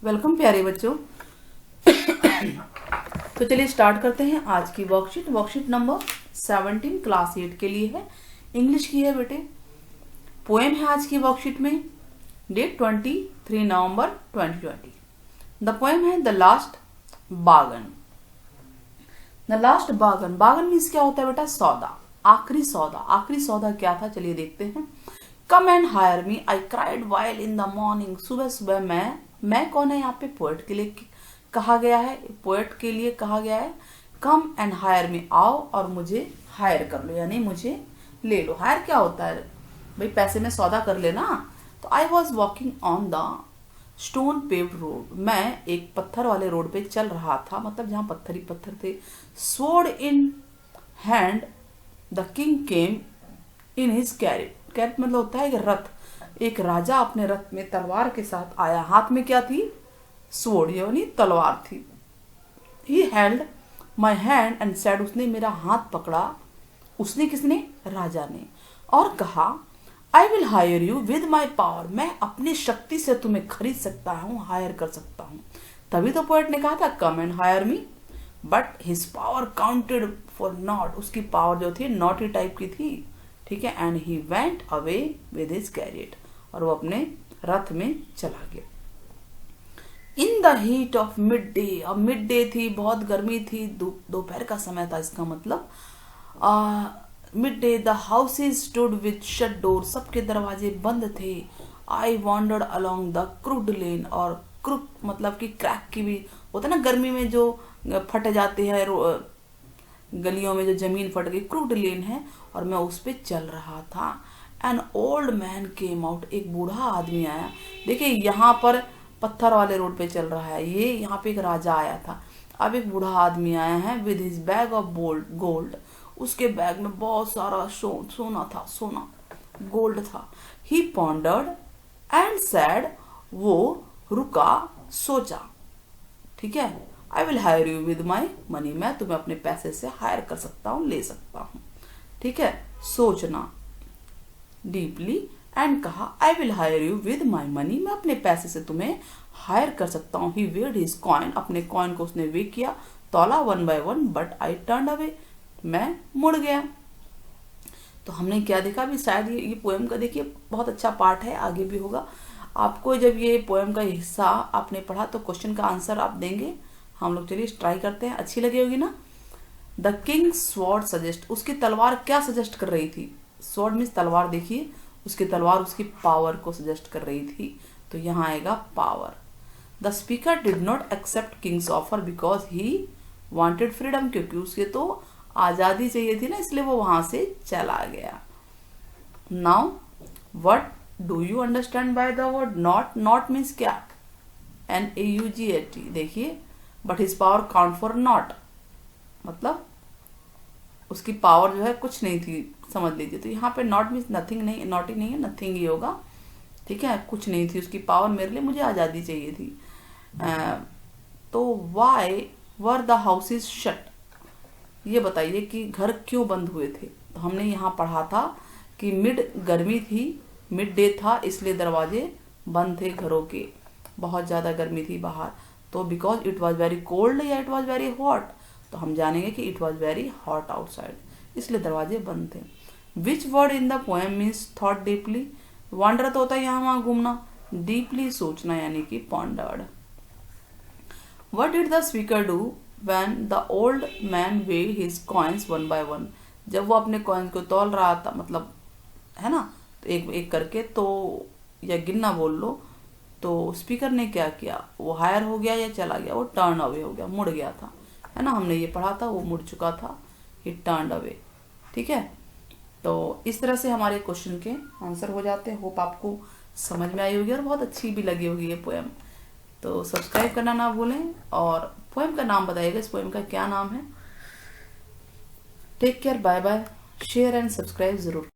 Welcome प्यारे बच्चों। तो चलिए स्टार्ट करते हैं आज की वर्कशीट नंबर 17 क्लास 8 के लिए है, इंग्लिश की है बेटे। पोएम है आज की वर्कशीट में, डेट 23 नवंबर 2020। द पोएम है the last bargain. The last bargain, bargain means क्या होता है बेटा? सौदा, आखिरी सौदा। आखिरी सौदा क्या था चलिए देखते हैं। Come and hire me, I cried while in the morning. सुबह सुबह मैं कौन है यहाँ पे? पोएट के लिए कहा गया है, पोएट के लिए कहा गया है। कम एंड हायर मी, आओ और मुझे हायर कर लो, यानी मुझे ले लो। हायर क्या होता है भाई? पैसे में सौदा कर लेना। तो I was walking on the stone paved road, मैं एक पत्थर वाले रोड पे चल रहा था, मतलब जहां पत्थर ही पत्थर थे। Sword in hand the king came in his chariot. Chariot मतलब होता है कि रथ। एक राजा अपने रथ में तलवार के साथ आया। हाथ में क्या थी? स्वॉर्ड, यानी तलवार थी। He held my hand and said, उसने मेरा हाथ पकड़ा। उसने किसने? राजा ने। और कहा I will hire you with my power, मैं अपनी शक्ति से तुम्हें खरीद सकता हूँ, हायर कर सकता हूँ। तभी तो पोएट ने कहा था come and hire me, but his power counted for not, उसकी पावर जो थी नॉटी टाइप की थी, ठीक है। And he went away with his chariot, और वो अपने रथ में चला गया। In the heat of mid day, अब मिड डे थी, बहुत गर्मी थी, दोपहर का समय था, इसका मतलब mid day. The houses stood with shut door, सबके दरवाजे बंद थे। I wandered along the crooked lane, और क्रुक मतलब कि क्रैक की भी होता है ना, गर्मी में जो फट जाते हैं गलियों में, जो जमीन फट गई, क्रूड लेन है, और मैं उस पे चल रहा था। An old man came out, एक बूढ़ा आदमी आया। देखिए यहाँ पर पत्थर वाले रोड पे चल रहा है ये, यहाँ पे एक राजा आया था, अब एक बूढ़ा आदमी आया है। With his bag of gold, उसके बैग में बहुत सारा सोना था, सोना गोल्ड था। ही पॉन्डर्ड एंड सैड, वो रुका, सोचा, ठीक है। I will hire you with my money, मैं तुम्हें अपने पैसे से हायर कर सकता हूँ, ले सकता हूँ, ठीक है। सोचना डीपली, एंड कहा I will hire you with my money, मैं अपने पैसे से तुम्हें हायर कर सकता हूँ। ही वेड हिज कॉइन, अपने कॉइन को उसने वे किया, तौला 1 by 1, but I turn away, मैं मुड़ गया। तो हमने क्या देखा अभी? शायद ये पोएम का देखिए बहुत अच्छा पार्ट है, आगे भी होगा। आपको जब ये पोएम का हिस्सा आपने पढ़ा तो क्वेश्चन का आंसर आप देंगे। हम लोग चलिए ट्राई करते हैं, अच्छी लगी होगी ना। द किंग स्वॉर्ड सजेस्ट, उसकी तलवार क्या सजेस्ट कर रही थी? स्वॉर्ड मीन्स तलवार, देखिए उसकी तलवार उसकी पावर को सजेस्ट कर रही थी, तो यहाँ आएगा power. The speaker did not accept king's offer because he wanted freedom, क्योंकि उसके तो आजादी चाहिए थी ना, इसलिए वो वहां से चला गया। Now what do you understand by the word not? Not means क्या? NAUGAT, देखिए, but his power count for not, मतलब उसकी पावर जो है कुछ नहीं थी, समझ लीजिए। तो यहाँ पे नॉट मीन्स नथिंग नहीं, नॉट ही नहीं है, नथिंग ही होगा, ठीक है। कुछ नहीं थी उसकी पावर मेरे लिए, मुझे आज़ादी चाहिए थी। तो why were the houses shut, ये बताइए कि घर क्यों बंद हुए थे? तो हमने यहाँ पढ़ा था कि गर्मी थी, मिड डे था, इसलिए दरवाजे बंद थे घरों के, बहुत ज़्यादा गर्मी थी बाहर। तो because it was very cold या इट वॉज वेरी हॉट? तो हम जानेंगे कि it was very hot outside, इसलिए दरवाजे बंद थे। Which word in the poem means thought deeply? Wonder तो होता है यहाँ वहां घूमना, डीपली सोचना, यानी कि pondered. What did the speaker do when the old man weighed his coins 1 by 1? जब वो अपने कॉइन्स को तौल रहा था, मतलब है ना, तो एक एक करके, तो या गिनना बोल लो, तो स्पीकर ने क्या किया? वो हायर हो गया या चला गया? वो टर्न अवे हो गया, मुड़ गया था, है ना, हमने ये पढ़ा था, वो मुड़ चुका था, ही टर्न अवे, ठीक है। तो इस तरह से हमारे क्वेश्चन के आंसर हो जाते हैं। होप आपको समझ में आई होगी और बहुत अच्छी भी लगी होगी ये पोएम। तो सब्सक्राइब करना ना भूलें, और पोएम का नाम बताइएगा, इस पोएम का क्या नाम है। Take care, bye bye, share and subscribe जरूर।